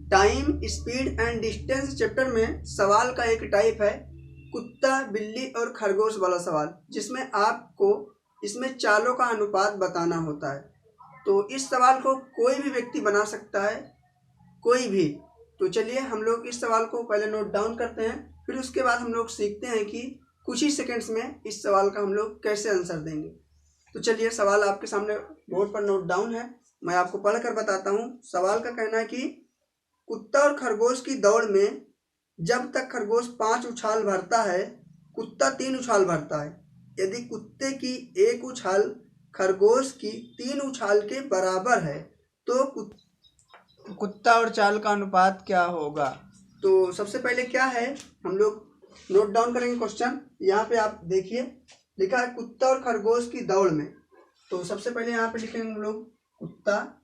Time, speed and distance chapter में सवाल का एक टाइप है कुत्ता, बिल्ली और खरगोश वाला सवाल, जिसमें आपको इसमें चालों का अनुपात बताना होता है। तो इस सवाल को कोई भी व्यक्ति बना सकता है, कोई भी। तो चलिए हम लोग इस सवाल को पहले नोट डाउन करते हैं, फिर उसके बाद हम लोग सीखते हैं कि कुछ ही सेकंड्स में इस सवाल का हम लोग कैसे आंसर देंगे। तो चलिए सवाल आपके सामने बोर्ड पर नोट डाउन है, मैं आपको पढ़कर बताता हूँ। सवाल का कहना है कि कुत्ता और खरगोश की दौड़ में जब तक खरगोश 5 उछाल भरता है, कुत्ता 3 उछाल भरता है। यदि कुत्ते की 1 उछाल खरगोश की 3 उछाल के बराबर है तो कुत्ता और चाल का अनुपात क्या होगा। तो सबसे पहले क्या है, हम लोग नोट डाउन करेंगे क्वेश्चन। यहाँ पे आप देखिए लिखा है कुत्ता और खरगोश की दौड़ में। तो सबसे पहले यहाँ पे लिखेंगे हम लोग कुत्ता,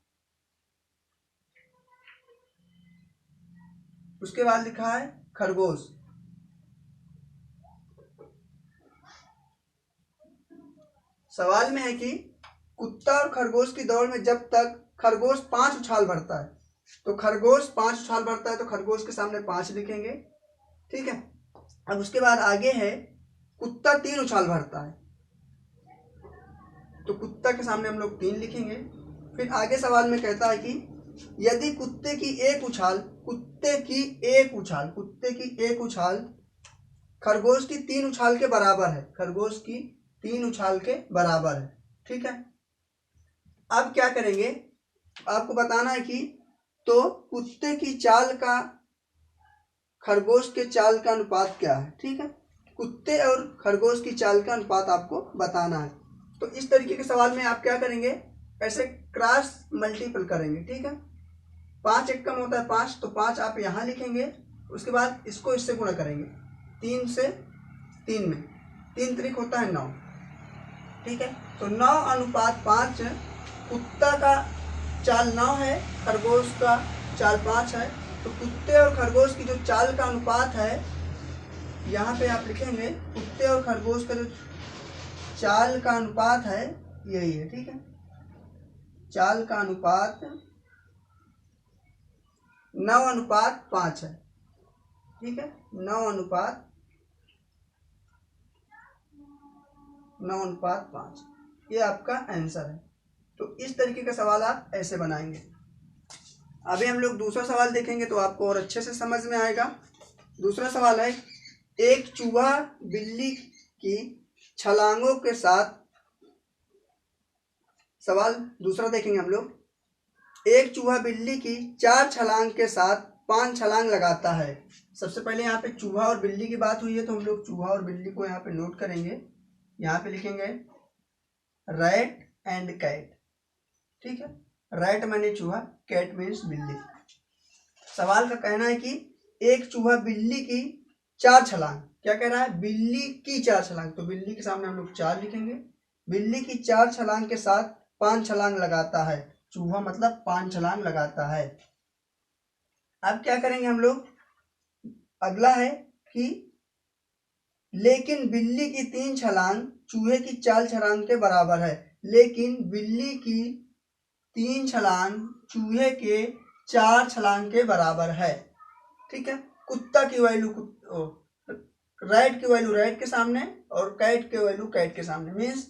उसके बाद लिखा है खरगोश। सवाल में है कि कुत्ता और खरगोश की दौड़ में जब तक खरगोश 5 उछाल भरता है, तो खरगोश 5 उछाल भरता है तो खरगोश के सामने 5 लिखेंगे, ठीक है। अब उसके बाद आगे है कुत्ता 3 उछाल भरता है, तो कुत्ता के सामने हम लोग 3 लिखेंगे। फिर आगे सवाल में कहता है कि यदि कुत्ते की एक उछाल खरगोश की 3 उछाल के बराबर है, खरगोश की 3 उछाल के बराबर है, ठीक है। अब क्या करेंगे, आपको बताना है कि तो कुत्ते की चाल का खरगोश के चाल का अनुपात क्या है, ठीक है। कुत्ते और खरगोश की चाल का अनुपात आपको बताना है। तो इस तरीके के सवाल में आप क्या करेंगे, ऐसे क्रॉस मल्टीपल करेंगे, ठीक है। 5 एक कम होता है 5, तो 5 आप यहाँ लिखेंगे। उसके बाद इसको इससे गुणा करेंगे, 3 से 3 में 3 त्रिक होता है 9, ठीक है। तो 9 अनुपात 5, कुत्ता का चाल 9 है, खरगोश का चाल 5 है। तो कुत्ते और खरगोश की जो चाल का अनुपात है, यहाँ पे आप लिखेंगे कुत्ते और खरगोश का जो चाल का अनुपात है यही है, ठीक है। चाल का अनुपात 9 अनुपात 5 है, ठीक है। 9 अनुपात 5, ये आपका आंसर है। तो इस तरीके का सवाल आप ऐसे बनाएंगे। अभी हम लोग दूसरा सवाल देखेंगे तो आपको और अच्छे से समझ में आएगा। दूसरा सवाल है एक चूहा बिल्ली की छलांगों के साथ, सवाल दूसरा देखेंगे हम लोग। एक चूहा बिल्ली की 4 छलांग के साथ 5 छलांग लगाता है। सबसे पहले यहाँ पे चूहा और बिल्ली की बात हुई है, तो हम लोग चूहा और बिल्ली को यहाँ पे नोट करेंगे। यहाँ पे लिखेंगे रैट एंड कैट, ठीक है। रैट माने चूहा, कैट मीन्स बिल्ली। सवाल का कहना है कि एक चूहा बिल्ली की 4 छलांग, क्या कह रहा है, बिल्ली की 4 छलांग, तो बिल्ली के सामने हम लोग 4 लिखेंगे। बिल्ली की 4 छलांग के साथ 5 छलांग लगाता है, चूहा मतलब 5 छलांग लगाता है। अब क्या करेंगे हम लोग, अगला है कि लेकिन बिल्ली की 3 छलांग चूहे की 4 छलांग के बराबर है। लेकिन बिल्ली की 3 छलांग चूहे के 4 छलांग के बराबर है, ठीक है। कुत्ता की वैल्यू रैट की वैल्यू रैट के सामने और कैट की वैल्यू कैट के सामने, मीन्स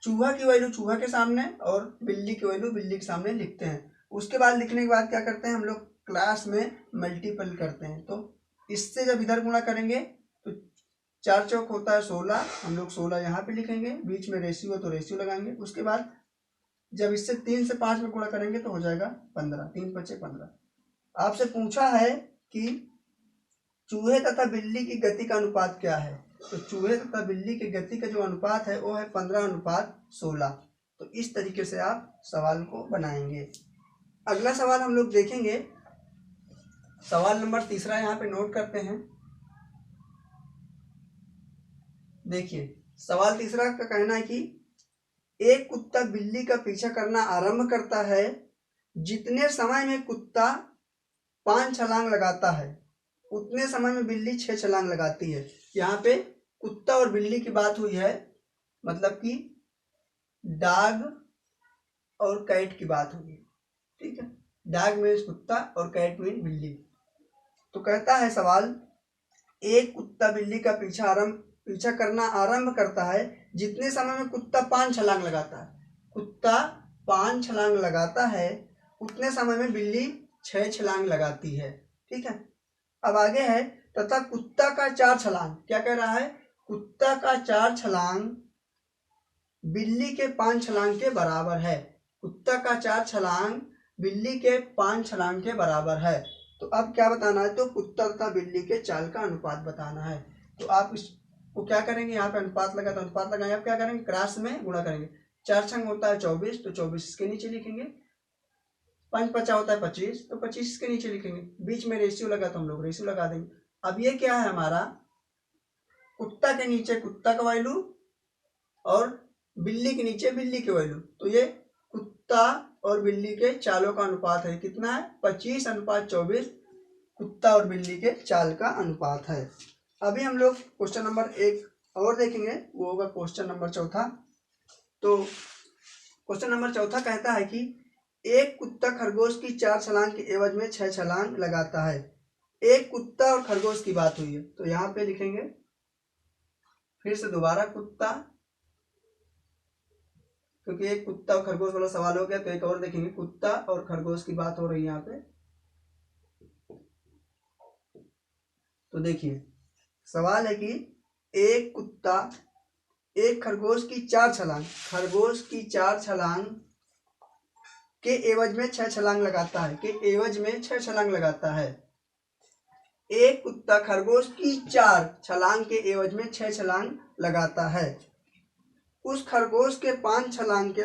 चूहा की वैल्यू चूहा के सामने और बिल्ली की वैल्यू बिल्ली के सामने लिखते हैं। उसके बाद लिखने के बाद क्या करते हैं हम लोग, क्लास में मल्टीपल करते हैं। तो इससे जब इधर गुणा करेंगे तो 4 चौक होता है 16, हम लोग 16 यहाँ पे लिखेंगे, बीच में रेशियो तो रेशियो लगाएंगे। उसके बाद जब इससे 3 से 5 में गुणा करेंगे तो हो जाएगा 15, 3 5 15। आपसे पूछा है कि चूहे तथा बिल्ली की गति का अनुपात क्या है, तो चूहे तथा बिल्ली की गति का जो अनुपात है वो है 15 अनुपात 16। तो इस तरीके से आप सवाल को बनाएंगे। अगला सवाल हम लोग देखेंगे, सवाल नंबर 3 यहाँ पे नोट करते हैं। देखिए सवाल 3 का कहना है कि एक कुत्ता बिल्ली का पीछा करना आरंभ करता है, जितने समय में कुत्ता 5 छलांग लगाता है उतने समय में बिल्ली 6 छलांग लगाती है। यहाँ पे कुत्ता और बिल्ली की बात हुई है, मतलब कि डॉग और कैट की बात होगी, ठीक है। डॉग मीन्स कुत्ता और कैट मीन बिल्ली। तो कहता है सवाल, एक कुत्ता बिल्ली का पीछा करना आरंभ करता है जितने समय में कुत्ता 5 छलांग लगाता है। कुत्ता 5 छलांग लगाता है, उतने समय में बिल्ली 6 छलांग लगाती है। ठीक है, अब आगे है, तथा कुत्ता का 4 छलांग, क्या कह रहा है, कुत्ता का 4 छलांग बिल्ली के 5 छलांग के बराबर है। कुत्ता का 4 छलांग बिल्ली के 5 छलांग के बराबर है। तो अब क्या बताना है, तो कुत्ता तथा बिल्ली के चाल का अनुपात बताना है। तो आप इसको क्या करेंगे, यहाँ पे अनुपात लगा तो अनुपात लगाएंगे, आप क्या करेंगे, क्रॉस में गुणा करेंगे। 4 छंग होता है 24, तो 24 इसके नीचे लिखेंगे। 5 पचा होता है 25, तो 25 इसके नीचे लिखेंगे। बीच में रेशियो लगा तो हम लोग रेशियो लगा देंगे। अब ये क्या है हमारा, कुत्ता के नीचे कुत्ता का वैल्यू और बिल्ली के नीचे बिल्ली के वैल्यू, तो ये कुत्ता और बिल्ली के चालों का अनुपात है। कितना है, 25:24 कुत्ता और बिल्ली के चाल का अनुपात है। अभी हम लोग क्वेश्चन नंबर 1 और देखेंगे, वो होगा क्वेश्चन नंबर 4। तो क्वेश्चन नंबर 4 कहता है कि एक कुत्ता खरगोश की 4 छलांग के एवज में 6 छलांग लगाता है। एक कुत्ता और खरगोश की बात हुई है, तो यहाँ पे लिखेंगे फिर से दोबारा कुत्ता, क्योंकि एक कुत्ता और खरगोश वाला सवाल हो गया, तो एक और देखेंगे, कुत्ता और खरगोश की बात हो रही है यहाँ पे। तो देखिए सवाल है कि एक कुत्ता एक खरगोश की 4 छलांग, खरगोश की 4 छलांग के एवज में 6 छलांग लगाता है, के एवज में 6 छलांग लगाता है। एक कुत्ता खरगोश की 4 छलांग के एवज में 6 छलांग लगाता है। उस खरगोश के 5 छलांग के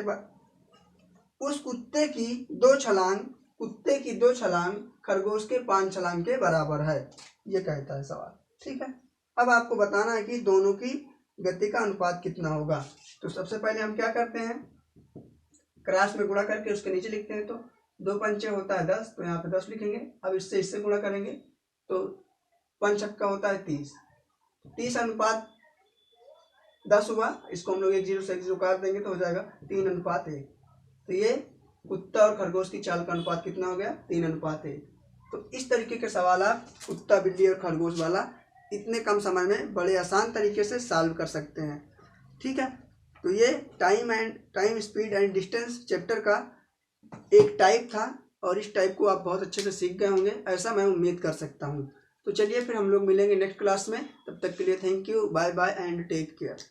उस कुत्ते की 2 छलांग, कुत्ते की 2 छलांग खरगोश के 5 छलांग के बराबर है, ये कहता है सवाल। ठीक है, अब आपको बताना है कि दोनों की गति का अनुपात कितना होगा। तो सबसे पहले हम क्या करते हैं, क्रॉस में गुणा करके उसके नीचे लिखते हैं। तो 2 पंचे होता है 10, तो यहाँ पे 10 लिखेंगे। अब इससे गुणा करेंगे तो 5 छक्का होता है 30, 30:10 हुआ। इसको हम लोग 1 0 से 1 0 काट देंगे तो हो जाएगा 3:1। तो ये कुत्ता और खरगोश की चाल का अनुपात कितना हो गया, 3:1। तो इस तरीके के सवाल आप कुत्ता बिल्ली और खरगोश वाला इतने कम समय में बड़े आसान तरीके से सॉल्व कर सकते हैं। ठीक है, तो ये time speed and distance chapter का एक टाइप था, और इस टाइप को आप बहुत अच्छे से सीख गए होंगे, ऐसा मैं उम्मीद कर सकता हूँ। तो चलिए फिर हम लोग मिलेंगे नेक्स्ट क्लास में, तब तक के लिए thank you, bye bye and take care.